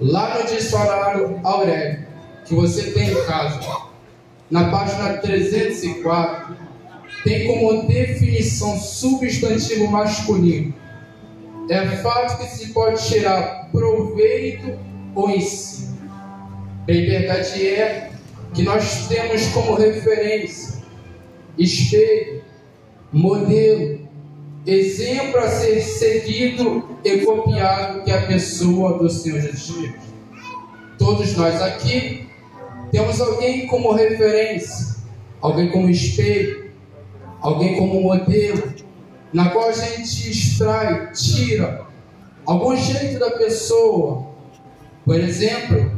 lá no dicionário Aurélio, que você tem em casa, na página 304, tem como definição substantivo masculino: é fato que se pode tirar proveito ou ensino. Bem, verdade é que nós temos como referência, espelho, modelo, exemplo a ser seguido e copiado, que é a pessoa do Senhor Jesus. Todos nós aqui temos alguém como referência, alguém como espelho, alguém como modelo, na qual a gente extrai, tira algum jeito da pessoa. Por exemplo,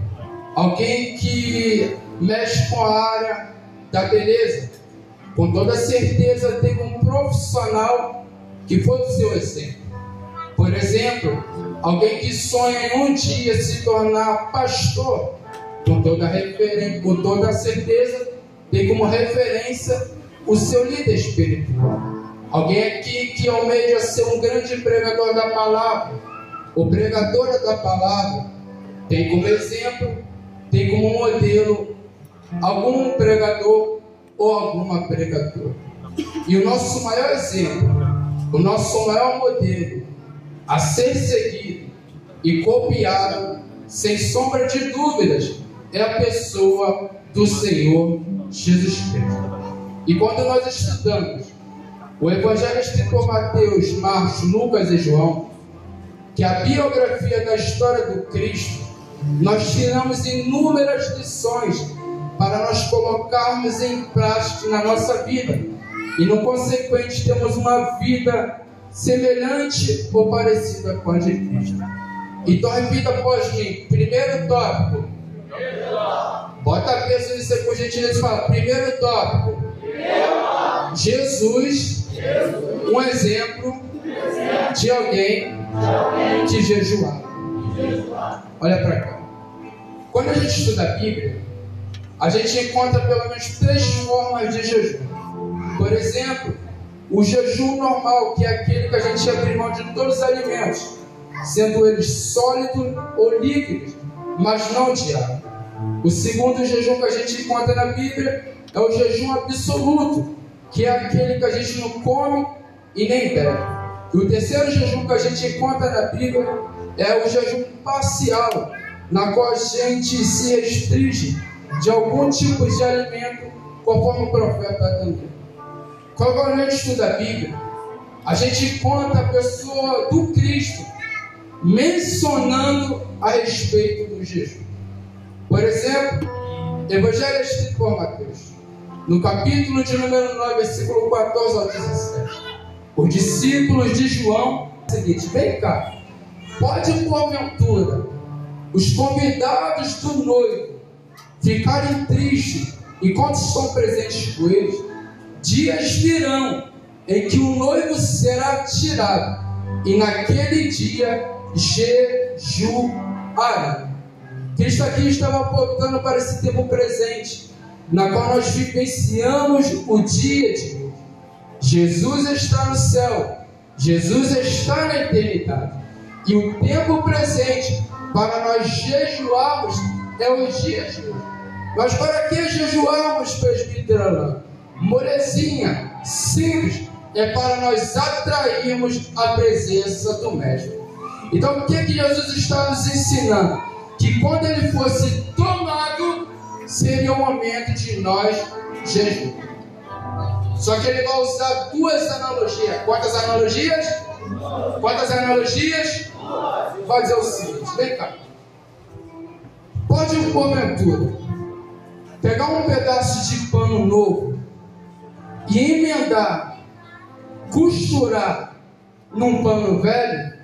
alguém que mexe com a área da beleza, com toda certeza teve um profissional que foi o seu exemplo. Por exemplo, alguém que sonha em um dia se tornar pastor, com toda certeza tem como referência o seu líder espiritual. Alguém aqui que almeja ser um grande pregador da palavra, ou pregadora da palavra, tem como exemplo, tem como modelo algum pregador ou alguma pregadora. E o nosso maior exemplo, o nosso maior modelo a ser seguido e copiado, sem sombra de dúvidas, é a pessoa do Senhor Jesus Cristo. E quando nós estudamos o Evangelho escrito por Mateus, Marcos, Lucas e João, que é a biografia da história do Cristo, nós tiramos inúmeras lições para nós colocarmos em prática na nossa vida, e no consequente temos uma vida semelhante ou parecida com a de Cristo. Então repita após mim. Primeiro tópico. Bota peso nisso aí por gentileza e fala. Primeiro tópico. Jesus, um exemplo de alguém que jejuava. Olha para cá. Quando a gente estuda a Bíblia, a gente encontra pelo menos 3 formas de jejum. Por exemplo, o jejum normal, que é aquele que a gente abre mão de todos os alimentos, sendo eles sólidos ou líquidos, mas não de água. O segundo jejum que a gente encontra na Bíblia é o jejum absoluto, que é aquele que a gente não come e nem bebe. E o terceiro jejum que a gente encontra na Bíblia é o jejum parcial, na qual a gente se restringe de algum tipo de alimento, conforme o profeta também. Quando a gente estuda a Bíblia, a gente encontra a pessoa do Cristo mencionando a respeito do jejum. Por exemplo, Evangelho escrito por Mateus, no capítulo de número 9, versículo 14 ao 17. Os discípulos de João, é o seguinte: vem cá, pode porventura os convidados do noivo ficarem tristes enquanto estão presentes com eles? Dias virão em que o noivo será tirado, e naquele dia jejuarão. Cristo aqui estava apontando para esse tempo presente, na qual nós vivenciamos o dia de hoje. Jesus está no céu, Jesus está na eternidade, e o tempo presente para nós jejuarmos é o dia de hoje. Mas para que jejuarmos, presbítero Alain? Molezinha, simples, é para nós atrairmos a presença do Mestre. Então o que Jesus está nos ensinando? Que quando ele fosse tomado, seria o momento de nós jejuar. Só que ele vai usar 2 analogias. Quantas analogias? Quantas analogias? Vai dizer o seguinte: vem cá. Pode porventura pegar um pedaço de pano novo e emendar, costurar num pano velho?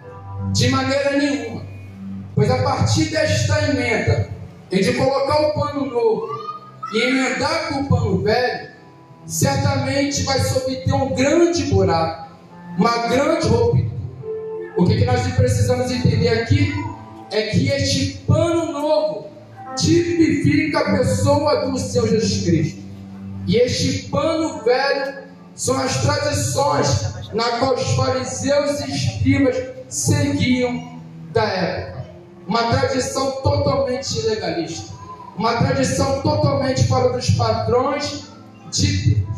De maneira nenhuma. Pois a partir desta emenda, e de colocar o pano novo e emendar com o pano velho, certamente vai se obter um grande buraco, uma grande ruptura. O que nós precisamos entender aqui é que este pano novo tipifica a pessoa do Senhor Jesus Cristo, e este pano velho são as tradições na qual os fariseus e escribas seguiam da época. uma tradição totalmente legalista, uma tradição totalmente fora dos padrões de Deus.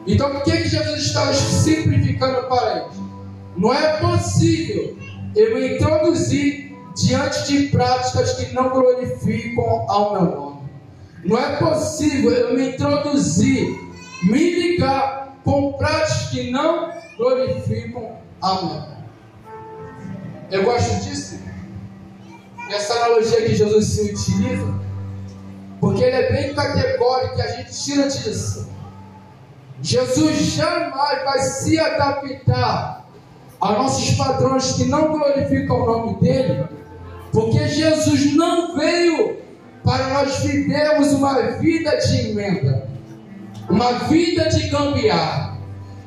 Então, o que Jesus está simplificando para eles? Não é possível eu me introduzir diante de práticas que não glorificam ao meu nome. Não é possível eu me introduzir, me ligar com práticas que não glorificam ao meu nome. Eu gosto disso, essa analogia que Jesus se utiliza, porque ele é bem categórico e a gente tira disso. Jesus jamais vai se adaptar a nossos padrões que não glorificam o nome dele, porque Jesus não veio para nós vivermos uma vida de emenda, uma vida de gambiarra.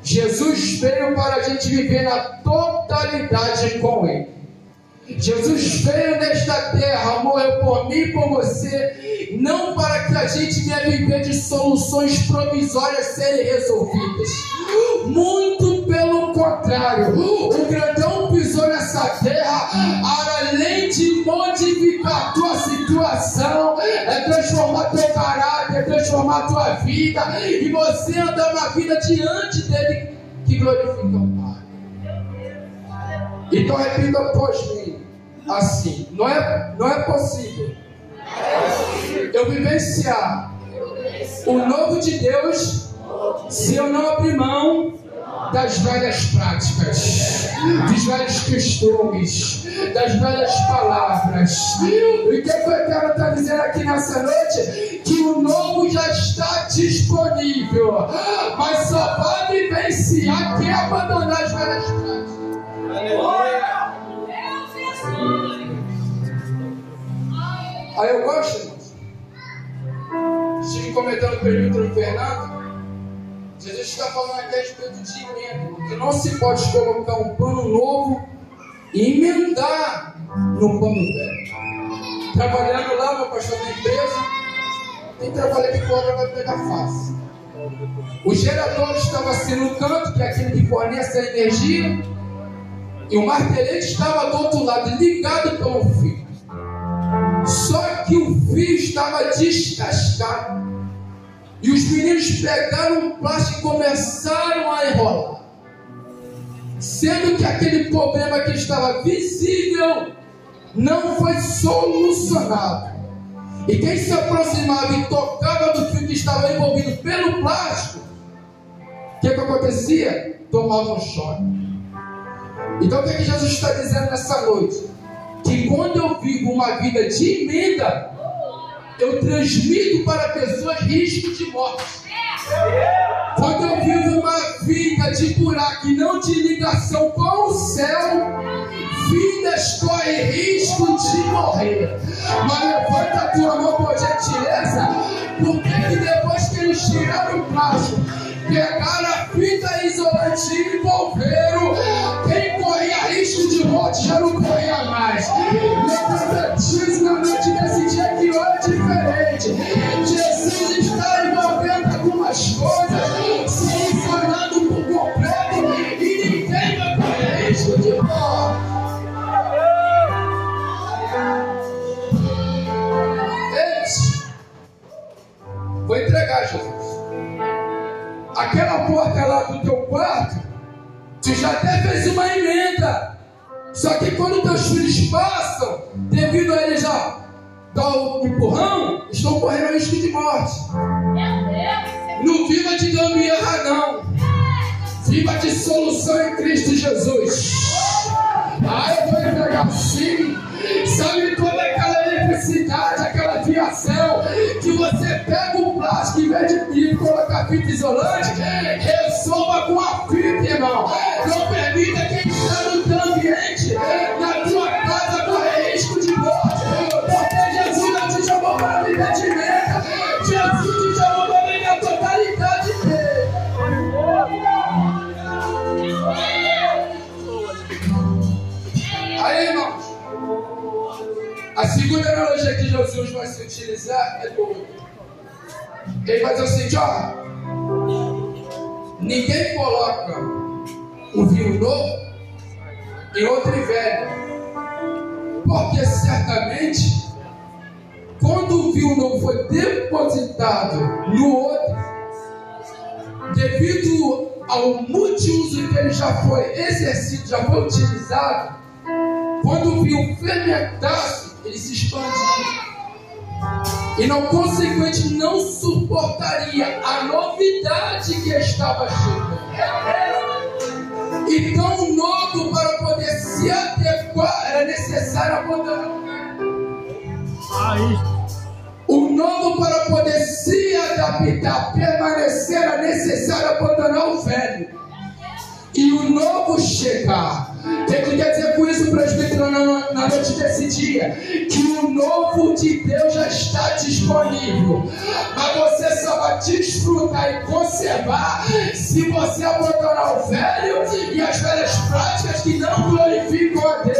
Jesus veio para a gente viver na totalidade com ele. Jesus veio nesta terra, morreu por mim e por você, não para que a gente venha viver de soluções provisórias serem resolvidas. Muito pelo contrário, o grandão pisou nessa terra, além de modificar a tua situação, é transformar teu caráter, é transformar a tua vida, e você andar uma vida diante dele que glorifica o Pai. Então repita após mim, assim, não é possível eu vivenciar o novo de Deus se eu não abrir mão das velhas práticas, dos velhos costumes, das velhas palavras. O que o Eterno está dizendo aqui nessa noite? Que o novo já está disponível, mas só vai vivenciar quem abandonar as velhas práticas. Aleluia! Aí eu gosto, irmãos. Estive comentando com o presbítero Fernando. Jesus está falando aqui a respeito de emenda, que não se pode colocar um pano novo e emendar no pano velho. Trabalhando lá, meu pastor na empresa, tem trabalho que cobra vai pegar fácil. O gerador estava assim no canto, que é aquele que fornece a energia, e o martelete estava do outro lado, ligado pelo fio. Só que o fio estava descascado. E os meninos pegaram um plástico e começaram a enrolar. Sendo que aquele problema que estava visível não foi solucionado. E quem se aproximava e tocava do fio que estava envolvido pelo plástico, o que acontecia? Tomava um choque. Então o que Jesus está dizendo nessa noite? Que quando eu vivo uma vida de emenda, eu transmito para pessoas risco de morte. Quando eu vivo uma vida de buraco e não de ligação com o céu, vidas correm risco de morrer. Mas levanta a tua mão por gentileza, porque depois que eles tiraram o plástico, pegaram a fita isolante e envolveram, quem corria risco de morte já não corria mais. Levanta Jesus na noite desse dia que hoje é diferente. Jesus está envolvendo algumas coisas, solucionando por completo, e ninguém vai correr risco de morte. Vou entregar, Jesus. Aquela porta lá do teu quarto, tu já até fez uma emenda. Só que quando teus filhos passam, devido a eles já dar o empurrão, estão correndo risco de morte. Não viva de gambiarra, não. Viva de solução em Cristo Jesus. Eu vou entregar sim. Sabe toda aquela eletricidade, aquela fiação, que você pega o plástico em vez de pico, colocar fita isolante, resolva com a fita, irmão. Não permita quem está no teu ambiente, na tua casa, correr risco de morte. Porque Jesus não te chamou para viver de meta. Jesus te chamou para viver a totalidade dele. Aí, irmãos, a segunda analogia que Jesus vai se utilizar é do outro. Ele vai dizer o seguinte, ninguém coloca um vinho novo em outro velho, porque certamente quando viu o novo foi depositado no outro, devido ao multiuso que ele já foi exercido, já foi utilizado, quando viu fermentar-se, ele se expandiu. E não, consequentemente, não suportaria a novidade que estava chegando. Então, o novo, para poder se adequar, era necessário abandonar o velho. O novo, para poder se adaptar, permanecer, era necessário abandonar o velho. E o novo chegar. O que quer dizer com isso, presbítero, na noite desse dia? Que o novo de Deus já está disponível. Mas você só vai desfrutar e conservar se você abandonar o velho e as velhas práticas que não glorificam a Deus.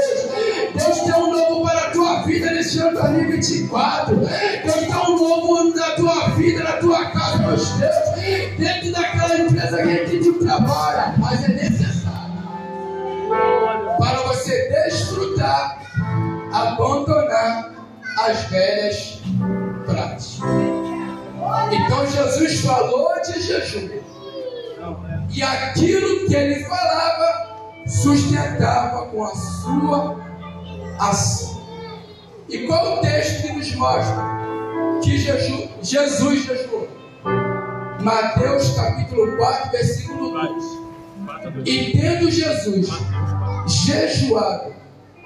Deus tem um novo para a tua vida neste ano 2024. Deus tem um novo na tua vida, na tua casa, meus Deus. Dentro daquela empresa que tu trabalha. Mas é necessário para você desfrutar, abandonar as velhas práticas. Então Jesus falou de jejum. E aquilo que ele falava sustentava com a sua ação. E qual o texto que nos mostra que Jesus jejuou? Mateus capítulo 4, versículo 2. E tendo Jesus jejuado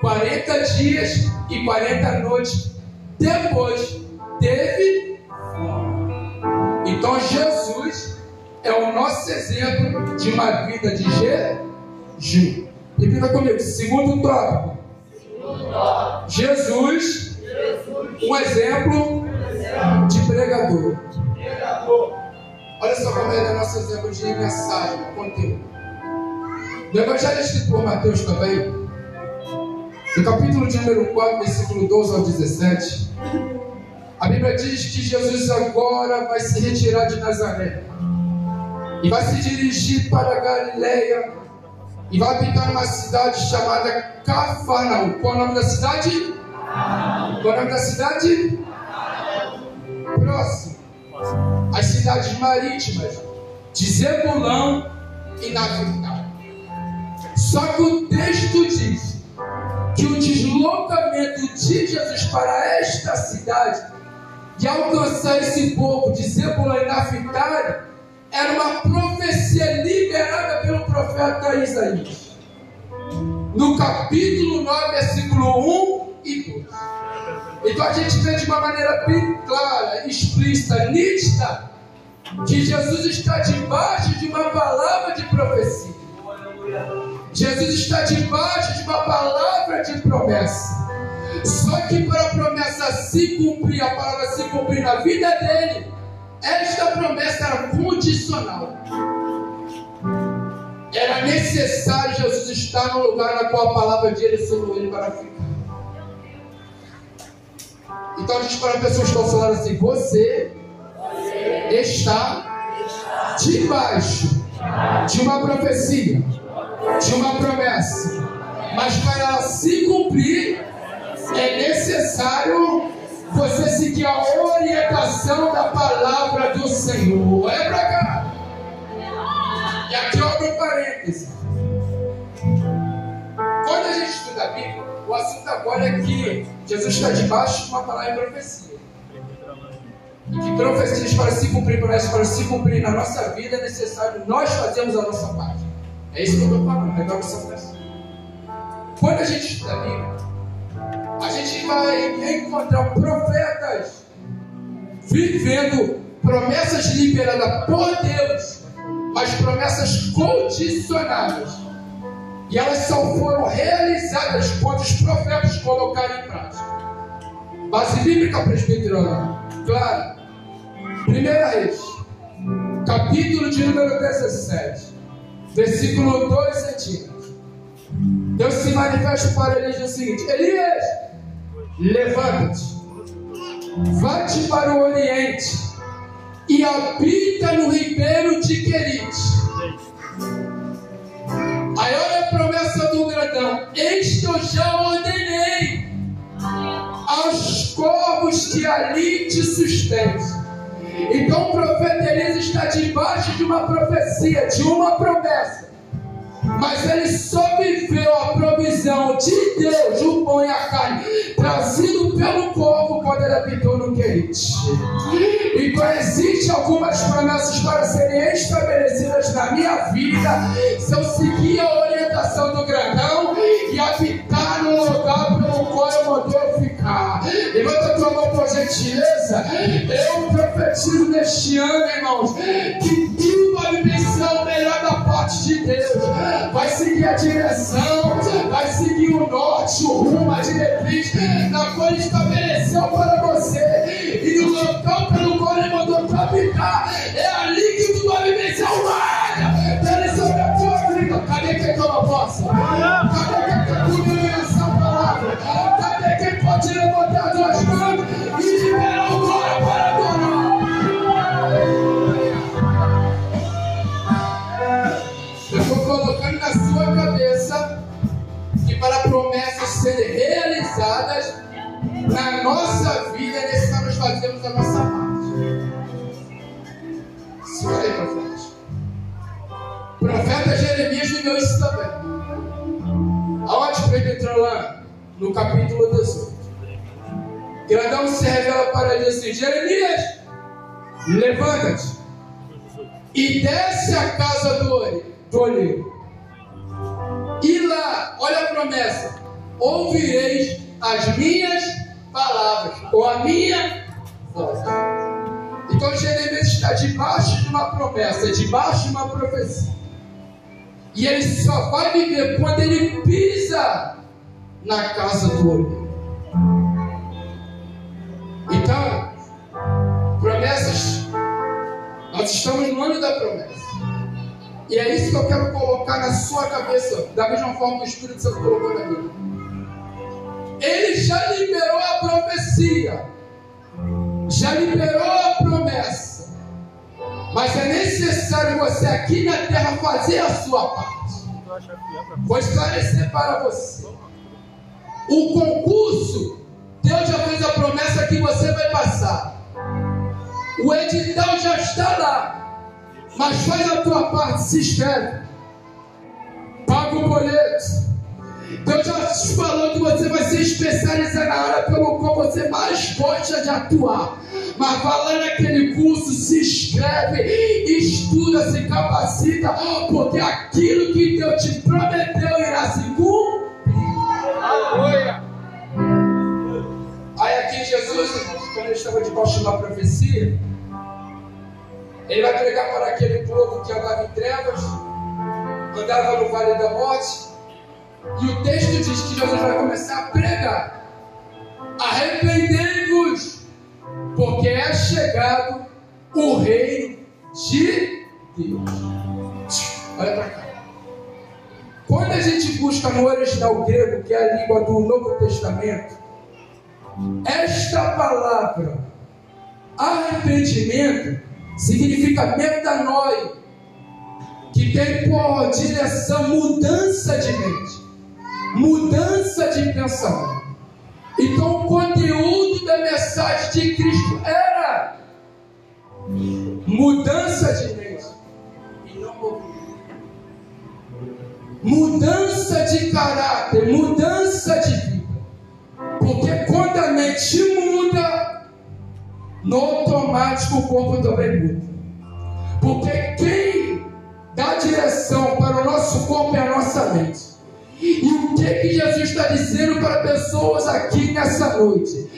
40 dias e 40 noites, depois teve fome. Então Jesus é o nosso exemplo de uma vida de jejum. Repita comigo, segundo tópico. Jesus, um exemplo de pregador. Olha só como ele é nosso exemplo de mensagem, conteúdo. No Evangelho escrito por Mateus também, no capítulo de número 4, versículo 12 ao 17, a Bíblia diz que Jesus agora vai se retirar de Nazaré e vai se dirigir para a Galileia e vai habitar numa cidade chamada Cafarnaum. Qual é o nome da cidade? Qual é o nome da cidade? Próximo. As cidades marítimas de Zebulão e Naftali. Só que o texto diz que o deslocamento de Jesus para esta cidade e alcançar esse povo de Zebulão e Naftali era uma profecia liberada pelo profeta Isaías. No capítulo 9, versículo 1 e 2. Então a gente vê de uma maneira bem clara, explícita, nítida, que Jesus está debaixo de uma palavra de profecia. Jesus está debaixo de uma palavra de promessa. Só que para a promessa se cumprir, a palavra se cumprir na vida dele, esta promessa era condicional. Era necessário Jesus estar no lugar na qual a palavra direcionou ele para ficar. Então a gente para pessoas que estão falando assim: você está debaixo de uma profecia, de uma promessa, mas para ela se cumprir é necessário você seguir a orientação da palavra do Senhor. Olha para cá. E aqui eu abro um parêntese. Quando a gente estuda a Bíblia, o assunto agora é que Jesus está debaixo de uma palavra de profecia. E que profecias para se cumprir, promessas para se cumprir na nossa vida, é necessário nós fazermos a nossa parte. É isso que eu estou falando, pegar essa pressão. Quando a gente estuda a Bíblia, a gente vai encontrar profetas vivendo promessas liberadas por Deus, mas promessas condicionadas. E elas só foram realizadas quando os profetas colocaram em prática. Base bíblica, presbítero, claro. 1 Reis, capítulo de número 17, versículo 2 centímetros. Deus se manifesta para ele e diz o seguinte: Elias, levanta-te, vai-te para o Oriente e habita no ribeiro de Querite. Aí olha a promessa do grandão: eis que eu já ordenei aos corvos Deus que ali te sustente. Então o profeta Elias está debaixo de uma profecia, de uma promessa. Mas ele só viveu a provisão de Deus, o pão e a carne, trazido pelo povo quando ele habitou no Querite. Então existem algumas promessas para serem estabelecidas na minha vida, se eu seguir a orientação do grandão e habitar no lugar pelo qual eu mandei eu ficar. Levanta a tua mão por gentileza. Eu profetizo neste ano, irmãos, que tudo vai vivenciar o melhor da parte de Deus. Vai seguir a direção, vai seguir o norte, o rumo, a diretriz na qual Ele estabeleceu para você. E no local pelo qual Ele mandou te habitar, é ali que tu vai vivenciar o mar. Pera sobre a tua vida. Cadê quem toma posse? Cadê quem quer cumprir essa palavra? Cadê quem pode levantar as duas mãos e liberar o glória para adorar? Eu estou colocando na sua cabeça que para promessas serem realizadas na nossa vida, é necessário nós fazermos a nossa parte. Segura aí, profeta. O profeta Jeremias viveu isso também. Aonde Pedro entrou lá? No capítulo 18. Grandão se revela para ele assim: Jeremias, levanta-te e desce à casa do olheiro. E lá, olha a promessa: ouvireis as minhas palavras, ou a minha voz. Então Jeremias está debaixo de uma promessa, debaixo de uma profecia. E ele só vai viver quando ele pisa na casa do olheiro. Então, promessas, nós estamos no ano da promessa. E é isso que eu quero colocar na sua cabeça, da mesma forma que o Espírito Santo colocou na minha. Ele já liberou a profecia, já liberou a promessa, mas é necessário você aqui na terra fazer a sua parte. Vou esclarecer para você. O concurso, Deus já fez a promessa que você vai passar. O edital já está lá, mas faz a tua parte, se inscreve, paga o boleto. Deus já te falou que você vai ser especializado na área pelo qual você mais gosta de atuar. Mas vai lá naquele curso, se inscreve, estuda, se capacita, porque aquilo que Deus te prometeu irá se cumprir. Aleluia! Aí aqui Jesus, quando ele estava debaixo de uma profecia, ele vai pregar para aquele povo que andava em trevas, andava no vale da morte. E o texto diz que Jesus vai começar a pregar: arrependei-vos, porque é chegado o reino de Deus. Olha para cá. Quando a gente busca no original grego, que é a língua do Novo Testamento, esta palavra arrependimento significa metanoi, que tem por direção mudança de mente, mudança de pensamento. Então o conteúdo da mensagem de Cristo era mudança de mente e não movimento, mudança de caráter, mudança de vida. Porque quando a mente muda, no automático o corpo também muda. Porque quem dá direção para o nosso corpo é a nossa mente. E o que Jesus está dizendo para pessoas aqui nessa noite?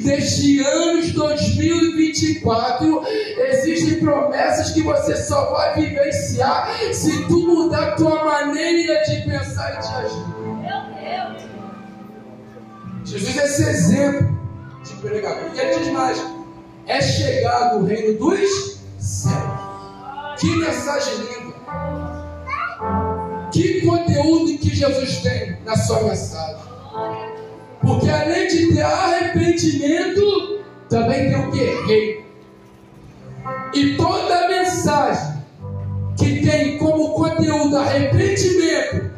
Neste ano de 2024, existem promessas que você só vai vivenciar se tu mudar a tua maneira de pensar e de agir. Jesus é esse exemplo de pregador. E ele diz mais: é chegado o reino dos céus. Que mensagem linda! Que conteúdo que Jesus tem na sua mensagem. Porque além de ter arrependimento, também tem o quê? Reino. E toda a mensagem que tem como conteúdo arrependimento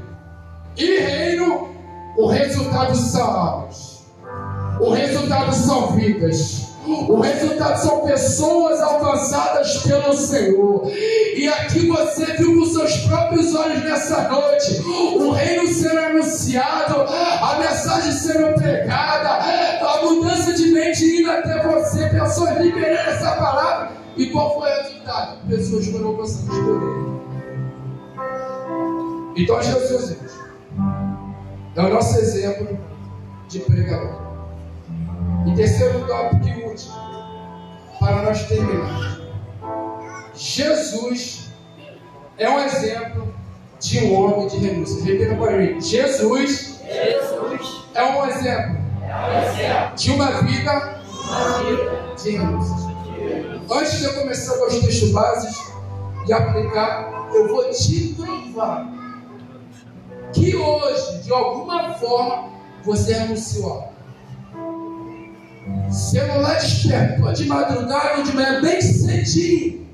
e reino, o resultado são almas. O resultado são vidas. O resultado são pessoas alcançadas pelo Senhor. E aqui você viu com seus próprios olhos nessa noite o reino sendo anunciado, a mensagem sendo pregada, a mudança de mente indo até você, pessoas liberando essa palavra. E qual foi o resultado? Pessoas foram alcançadas por ele. Então Jesus é o nosso exemplo de pregador. E terceiro tópico e último, para nós terminarmos. Jesus é um exemplo de um homem de renúncia. Repita para mim. Jesus é um exemplo de uma vida de renúncia. Antes de eu começar com os textos básicos e aplicar, eu vou te provar que hoje, de alguma forma, você renunciou. Celular despertou de madrugada ou de manhã bem cedinho.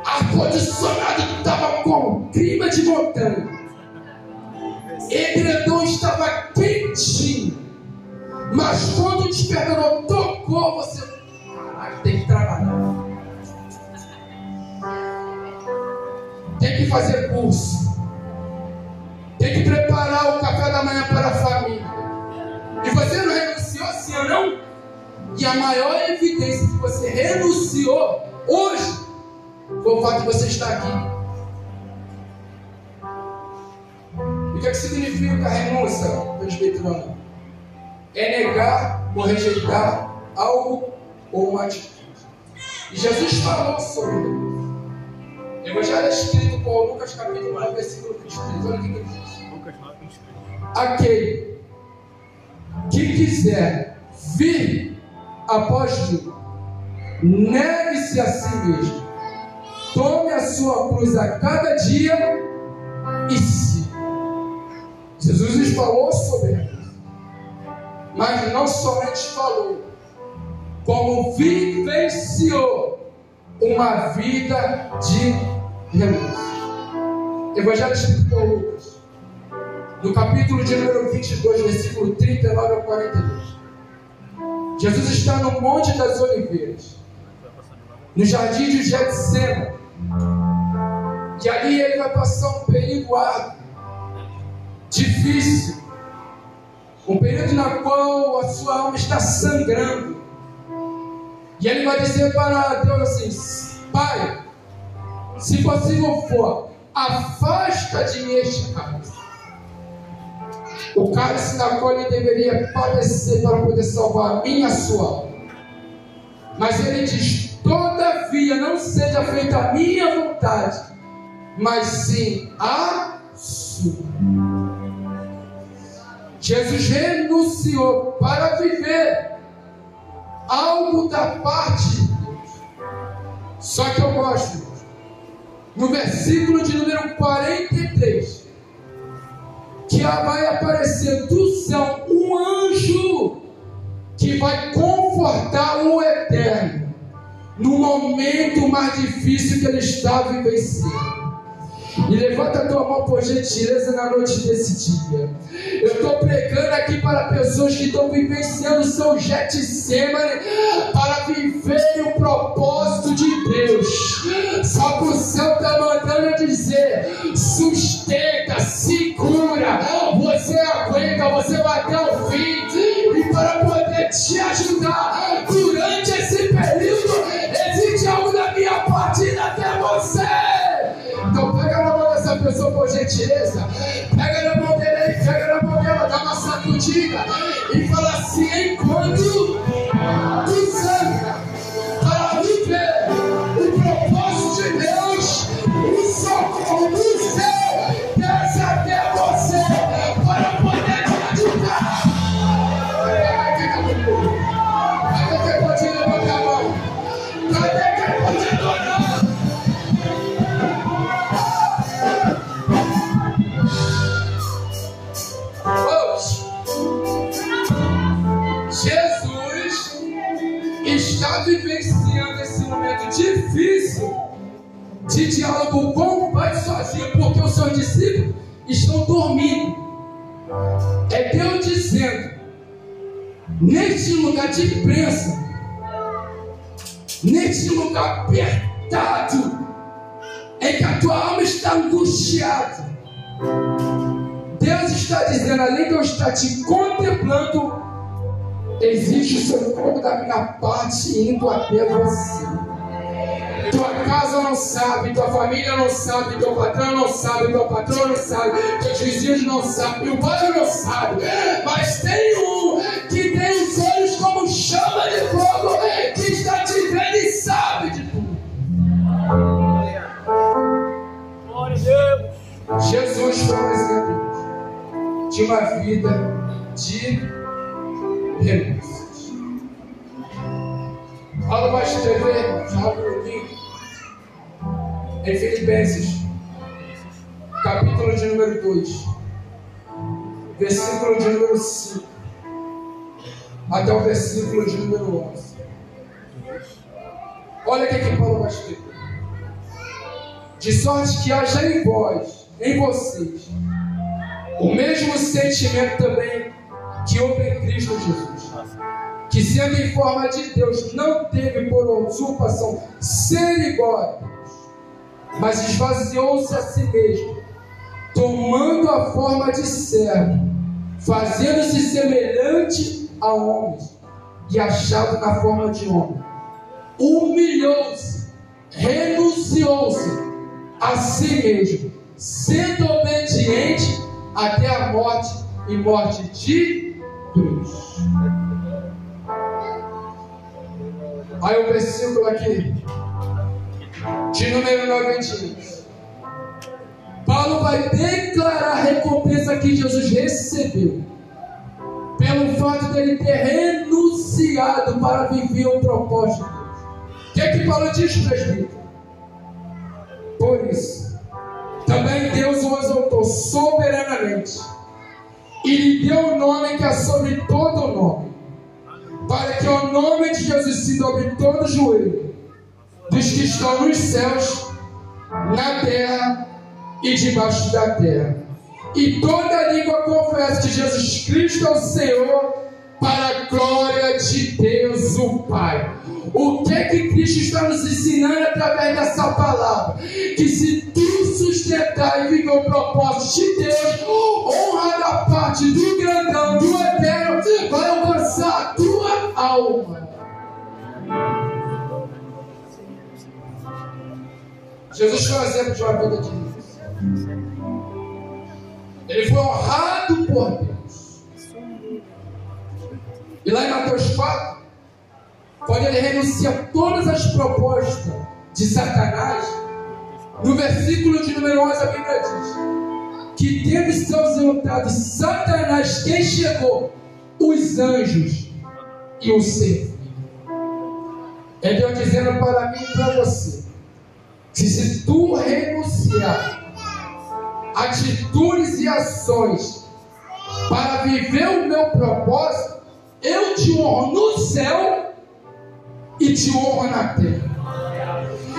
Ar-condicionado estava com clima de montanha. Edredom estava quentinho. Mas quando o despertador tocou, você... Caraca, tem que trabalhar. Tem que fazer curso. Tem que preparar o café da manhã para a família. E você não renunciou, sim ou não? E a maior evidência que você renunciou hoje foi o fato de você estar aqui. E o que significa a renúncia, presbiteriano? É negar ou rejeitar algo ou uma atitude. E Jesus falou sobre isso. Evangelho é escrito por Lucas capítulo 9, versículo 23. Olha o que ele diz. Lucas 9, 23. Aquele que quiser vir após mim, negue-se a si mesmo, tome a sua cruz a cada dia e siga. Jesus nos falou sobre isso, mas não somente falou, como vivenciou uma vida de renúncia. Evangelho escrito por Lucas, no capítulo de número 22, versículo 39 a 42. Jesus está no Monte das Oliveiras, no jardim de Getsêmani, e ali ele vai passar um período árduo, difícil, um período na qual a sua alma está sangrando, e ele vai dizer para Deus assim: Pai, se possível for, afasta de mim este cálice. O cálice na qual ele deveria padecer para poder salvar a minha e a sua alma. Mas ele diz: todavia não seja feita a minha vontade, mas sim a sua. Jesus renunciou para viver algo da parte de Deus. Só que eu gosto, no versículo de número 43, que vai aparecer do céu um anjo que vai confortar o eterno no momento mais difícil que ele está vivenciando. E levanta a tua mão por gentileza na noite desse dia. Eu estou pregando aqui para pessoas que estão vivenciando o seu Getsêmani para viverem o propósito de Deus. Só que o céu está mandando dizer: sustenta, segura, você aguenta, você vai até o fim. E para poder te ajudar durante esse período, existe algo da minha partida até você. Então pega na mão dessa pessoa por gentileza, pega na mão dele aí, pega na mão dela, dá uma sacudida e fala assim: enquanto tu sangra para viver o propósito de Deus, o socorro do céu desce até você para poder te ajudar. Cadê quem pode levantar a mão? Cadê quem pode adorar? Jesus está vivenciando esse momento difícil de diálogo com o Pai sozinho, porque os seus discípulos estão dormindo. É Deus dizendo: neste lugar de imprensa, neste lugar apertado, em que a tua alma está angustiada, Deus está dizendo, além de eu estar te contemplando, existe o socorro da minha parte indo até você. Tua casa não sabe, tua família não sabe, teu patrão não sabe, tua patroa não sabe, teus vizinhos não sabem, teu pai não sabe, mas tem um que tem os olhos como chama de fogo, que está te vendo e sabe de tudo. Glória a Deus. Jesus foi um exemplo de uma vida de renúncias. Paulo vai escrever, já abre o link, em Filipenses, capítulo de número 2, versículo de número 5, até o versículo de número 11. Olha o que Paulo vai escrever. De sorte que haja em vós, em vocês, o mesmo sentimento também que houve em Cristo Jesus, que sendo em forma de Deus, não teve por usurpação ser igual a Deus, mas esvaziou-se a si mesmo, tomando a forma de servo, fazendo-se semelhante a homens, e achado na forma de homem, humilhou-se, renunciou-se a si mesmo, sendo obediente até a morte e morte de cruz. Aí o versículo aqui, de número 91. Paulo vai declarar a recompensa que Jesus recebeu pelo fato dele ter renunciado para viver o propósito de Deus. O que é que Paulo diz, presbítero? Por isso, também Deus o exaltou soberanamente e lhe deu o nome que é sobre todo o nome, para que ao nome de Jesus se dobre todo o joelho dos que estão nos céus, na terra e debaixo da terra, e toda língua confesse que Jesus Cristo é o Senhor, para a glória de Deus o Pai. O que é que Cristo está nos ensinando através dessa palavra? Que se tu sustentar e viver o propósito de Deus, honra da parte do grandão, do eterno, vai alcançar a tua alma. Jesus foi um exemplo de uma vida de Deus. Ele foi honrado por Deus. E lá em Mateus 4, quando ele renuncia a todas as propostas de Satanás, no versículo de número 11 a Bíblia diz que tendo seus resultados Satanás, quem chegou? Os anjos e o serviram. É Deus dizendo para mim e para você, que se tu renunciar atitudes e ações para viver o meu propósito, eu te honro no céu e te honro na terra.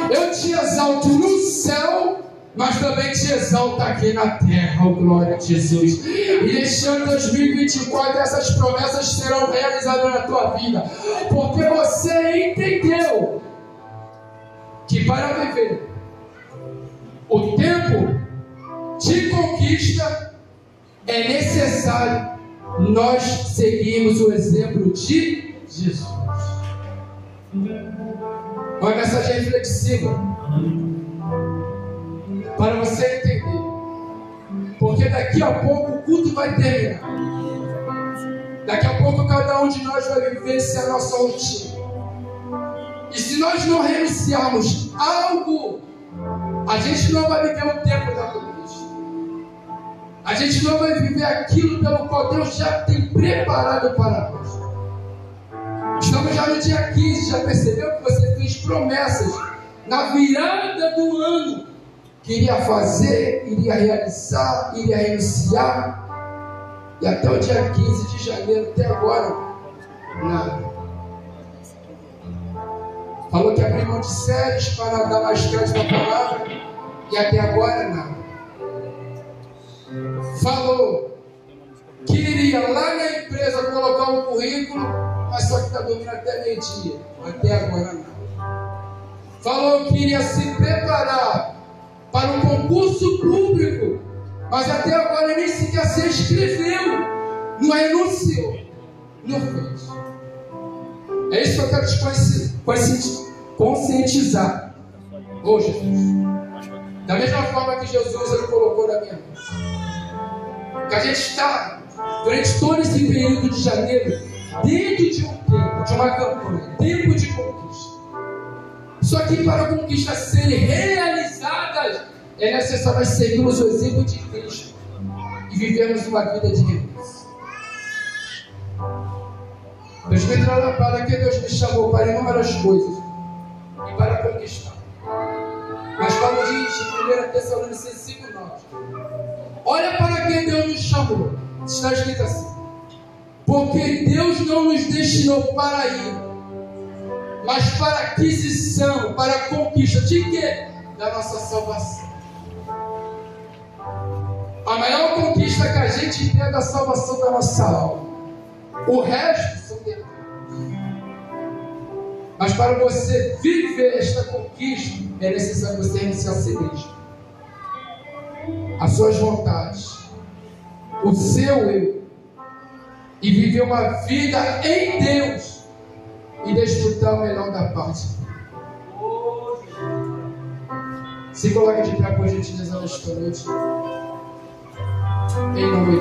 Eu te exalto no céu, mas também te exalto aqui na terra, oh glória a Jesus. E este ano 2024 essas promessas serão realizadas na tua vida, porque você entendeu que para viver o tempo de conquista é necessário nós seguirmos o exemplo de Jesus. Uma mensagem reflexiva para você entender, porque daqui a pouco o culto vai terminar. Daqui a pouco cada um de nós vai vivenciar a nossa rotina. E se nós não renunciarmos algo, a gente não vai viver o tempo da conquista. A gente não vai viver aquilo pelo qual Deus já tem preparado para nós. Estamos já no dia 15, já percebeu que você fez promessas na virada do ano que iria fazer, iria realizar, iria renunciar, e até o dia 15 de janeiro, até agora, nada. Falou que abriu mão de séries para dar mais crédito à palavra, e até agora nada. Falou que iria lá na empresa colocar um currículo, mas só que está dormindo até meio-dia. Até agora não. Falou que iria se preparar para um concurso público, mas até agora nem sequer se inscreveu, não renunciou, não fez. É isso que eu quero te conscientizar. Ô Jesus, da mesma forma que Jesus ele colocou na minha mente, que a gente está durante todo esse período de janeiro dentro de um tempo, de uma campanha, tempo de conquista. Só que para conquistas serem realizadas é necessário nós seguirmos o exemplo de Cristo e vivermos uma vida de renúncia. Deus me trará para que Deus me chamou para inúmeras coisas e para conquistar. Mas como diz em 1 Tessalonicenses 5:9, olha para quem Deus nos chamou. Está escrito assim: porque Deus não nos destinou para ir, mas para aquisição, para a conquista de quê? Da nossa salvação. A maior conquista que a gente tem é da salvação da nossa alma. O resto são detalhes. Mas para você viver esta conquista, é necessário você renunciar a si mesmo, as suas vontades, o seu eu, e viver uma vida em Deus e desfrutar o melhor da parte. Se coloque de pé, por gentileza, nesta noite. Em nome de